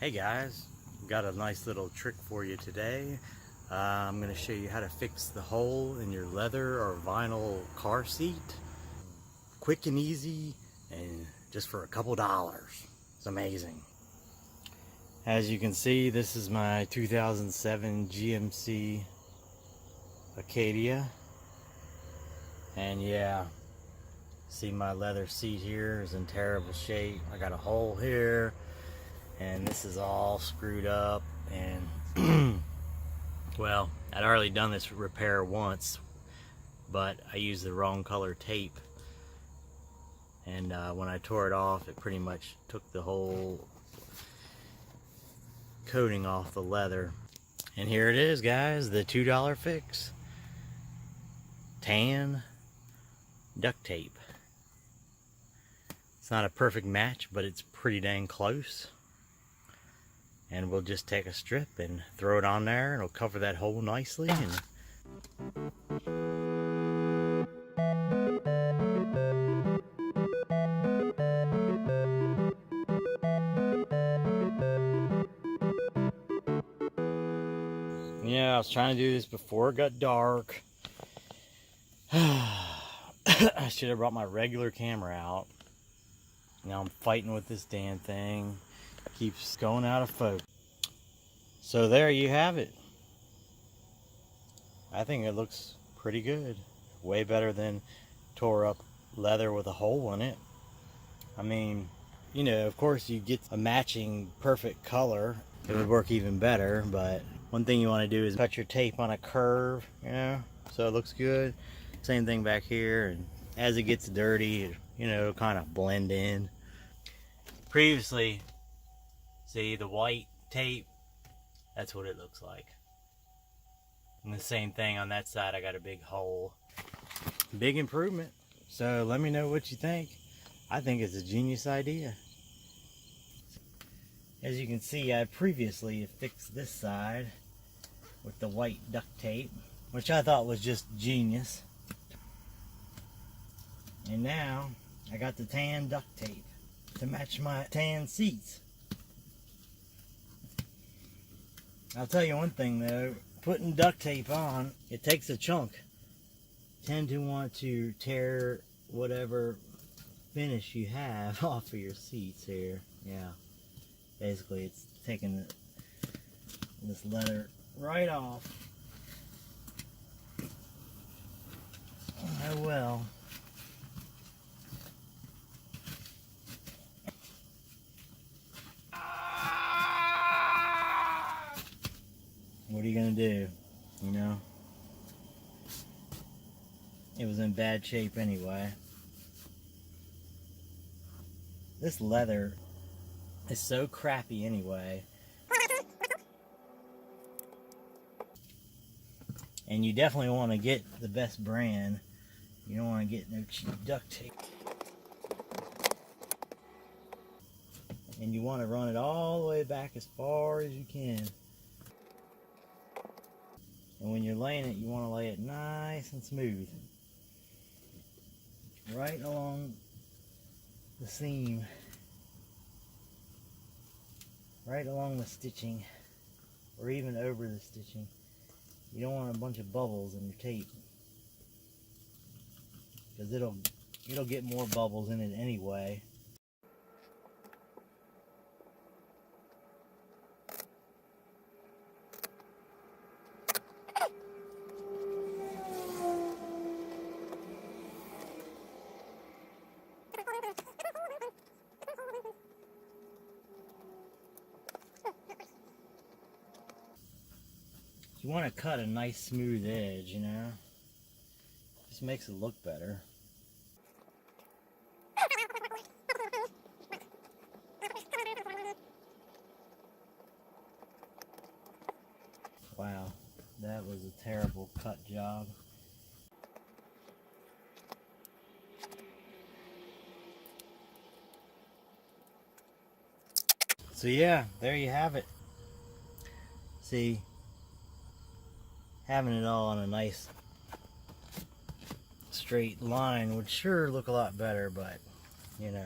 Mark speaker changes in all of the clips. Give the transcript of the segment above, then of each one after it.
Speaker 1: Hey guys, got a nice little trick for you today. I'm going to show you how to fix the hole in your leather or vinyl car seat. Quick and easy, and just for a couple dollars. It's amazing. As you can see, this is my 2007 GMC Acadia. And yeah, see my leather seat here is in terrible shape. I got a hole here, and this is all screwed up, and well, I'd already done this repair once, but I used the wrong color tape, and when I tore it off, it pretty much took the whole coating off the leather. And here it is, guys, the $2 fix. Tan duct tape. It's not a perfect match, but it's pretty dang close. And we'll just take a strip and throw it on there, and it'll cover that hole nicely. And yeah, I was trying to do this before it got dark. I should have brought my regular camera out. Now I'm fighting with this damn thing. Keeps going out of focus. So there you have it. I think it looks pretty good. Way better than tore up leather with a hole in it. I mean, you know, of course you get a matching perfect color, it would work even better, but one thing you want to do is cut your tape on a curve, you know, so it looks good. Same thing back here, and as it gets dirty, you know, it'll kind of blend in. Previously, see the white tape, that's what it looks like. And the same thing on that side, I got a big hole. Big improvement. So let me know what you think. I think it's a genius idea. As you can see, I previously fixed this side with the white duct tape, which I thought was just genius. And now I got the tan duct tape to match my tan seats. I'll tell you one thing though, putting duct tape on, it takes a chunk. Tend to want to tear whatever finish you have off of your seats here. Yeah, basically it's taking this leather right off. Oh well. What are you gonna do, you know? It was in bad shape anyway. This leather is so crappy anyway. And you definitely want to get the best brand. You don't want to get no cheap duct tape. And you want to run it all the way back as far as you can. And when you're laying it, you want to lay it nice and smooth. Right along the seam. Right along the stitching. Or even over the stitching. You don't want a bunch of bubbles in your tape. Because it'll get more bubbles in it anyway. You want to cut a nice smooth edge, you know? Just makes it look better. Wow, that was a terrible cut job. So yeah, there you have it. See, having it all on a nice straight line would sure look a lot better, but you know,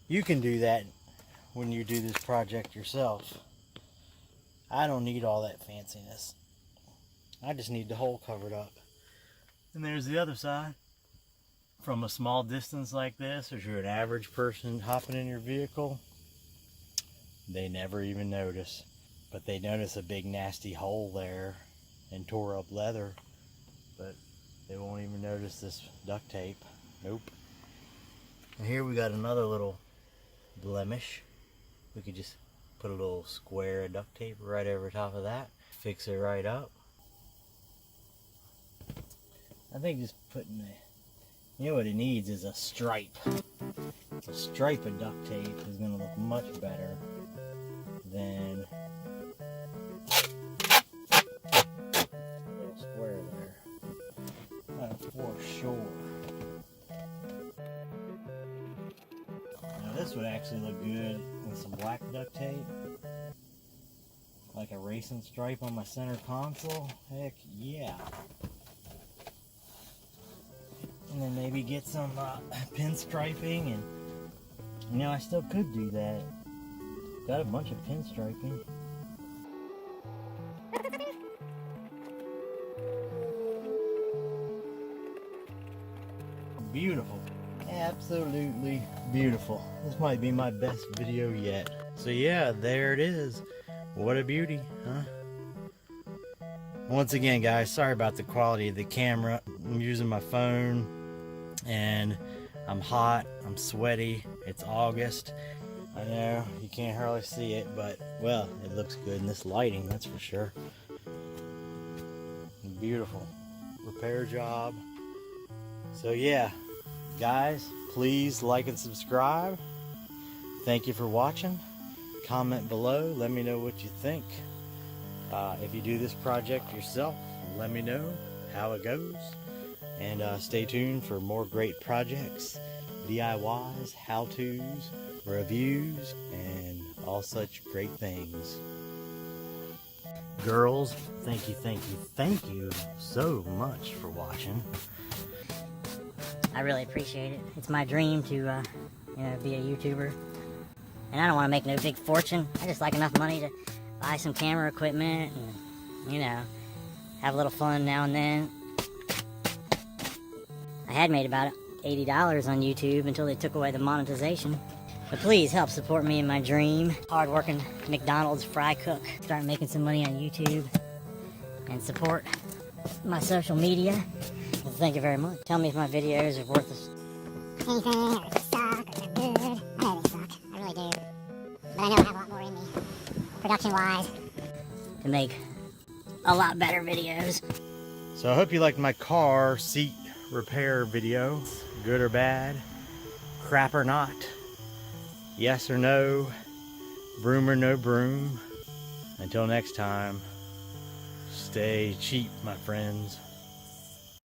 Speaker 1: you can do that when you do this project yourself. I don't need all that fanciness. I just need the hole covered up. And there's the other side. From a small distance like this, if you're an average person hopping in your vehicle, they never even notice. But they notice a big nasty hole there and tore up leather, but they won't even notice this duct tape. Nope. And here we got another little blemish. We could just put a little square of duct tape right over top of that, fix it right up. I think just putting the, you know what it needs is a stripe. A stripe of duct tape is going to look much better than a little square there. For sure. Now this would actually look good with some black duct tape. Like a racing stripe on my center console. Heck yeah. And then maybe get some pinstriping, and you know, I still could do that. Got a bunch of pinstriping. Beautiful. Absolutely beautiful. This might be my best video yet. So yeah, there it is. What a beauty, huh? Once again, guys, sorry about the quality of the camera. I'm using my phone and I'm hot, I'm sweaty, it's August. I know you can't hardly see it, but well, it looks good in this lighting, that's for sure. Beautiful repair job. So yeah, guys, please like and subscribe. Thank you for watching. Comment below, let me know what you think. If you do this project yourself, let me know how it goes. And stay tuned for more great projects, DIYs, how-tos, reviews, and all such great things. Girls, thank you so much for watching.
Speaker 2: I really appreciate it. It's my dream to, be a YouTuber. And I don't want to make no big fortune. I just like enough money to buy some camera equipment and, have a little fun now and then. I had made about $80 on YouTube until they took away the monetization. But please help support me in my dream. Hard-working McDonald's fry cook. Start making some money on YouTube and support my social media. Well, thank you very much. Tell me if my videos are worth anything, or if they suck, or if they're good. I know they suck. I really do. But I know I have a lot more in me, production-wise, to make a lot better videos.
Speaker 1: So I hope you liked my car seat repair video. Good or bad, crap or not, yes or no, broom or no broom. Until next time, stay cheap, my friends.